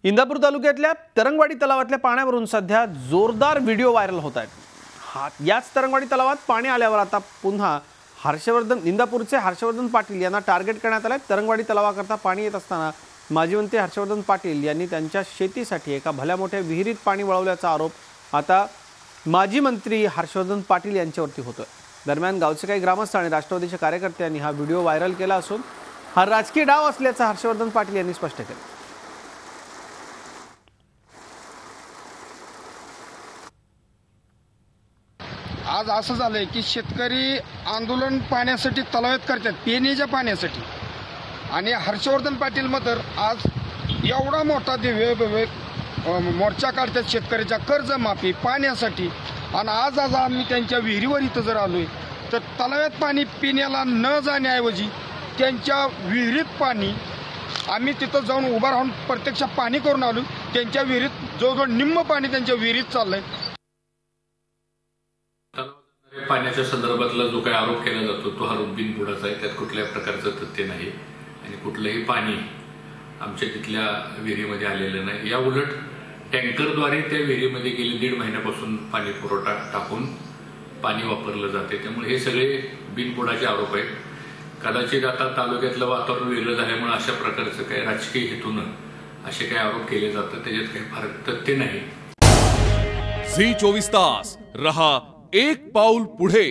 इंदापूर तालुक्यातल्या तरंगवाडी तलावातल्या पाण्यावरून सध्या जोरदार व्हिडिओ व्हायरल होत आहेत। याच तरंगवाडी तलावात पाणी आल्यावर आता पुन्हा इंदापूरचे हर्षवर्धन पाटील यांना टार्गेट करण्यात आले। तरंगवाडी तलावाकरता पाणी येत असताना माजी मंत्री हर्षवर्धन पाटील यांनी त्यांच्या शेतीसाठी एका भल्या मोठ्या विहिरीत पाणी वळवल्याचा आरोप आता माजी मंत्री हर्षवर्धन पाटील यांच्यावरती होतोय। दरम्यान गावचे काही ग्रामस्थ आणि राष्ट्रवादीचे कार्यकर्त्यांनी हा व्हिडिओ व्हायरल केला असून हा राजकीय डाव असल्याचं हर्षवर्धन पाटील यांनी स्पष्ट केलं। आज असं झालंय की शेतकरी आंदोलन पाण्यासाठी तलावात करतात, पिण्याच्या पाण्यासाठी, आणि हर्षवर्धन पाटील मात्र आज एवढा मोठा दिव्य मोर्चा काढतात शेतकऱ्याच्या कर्जमाफी पाण्यासाठी। आणि आज आम्ही त्यांच्या विहिरीवर इथं जर आलोय तर तलावात पाणी पिण्याला न जाण्याऐवजी त्यांच्या विहिरीत पाणी आम्ही तिथं जाऊन उभा राहून प्रत्यक्ष पाणी करून आलो। त्यांच्या विहिरीत जवळजवळ निम्म पाणी त्यांच्या विहिरीत चाललंय। पाण्याच्या संदर्भातला जो काही आरोप केला जातो तो आरोप बिनबुडाचा आहे। त्यात कुठल्याही प्रकारचं तथ्य नाही आणि कुठलंही पाणी आमच्या तिथल्या विहिरीमध्ये आलेलं नाही। या उलट टँकरद्वारे त्या विहिरीमध्ये गेली 1.5 महिन्यापासून पाणी पुरवठा टाकून पाणी वापरलं जाते। त्यामुळे हे सगळे बिनबुडाचे आरोप आहेत। कदाचित आता तालुक्यातलं वातावरण वेगळं झाल्यामुळे अशा प्रकारचं काही राजकीय हेतून असे काही आरोप केले जातात, त्याच्यात काही फार तथ्य नाही। झी 24 तास रहा एक पाऊल पुढे।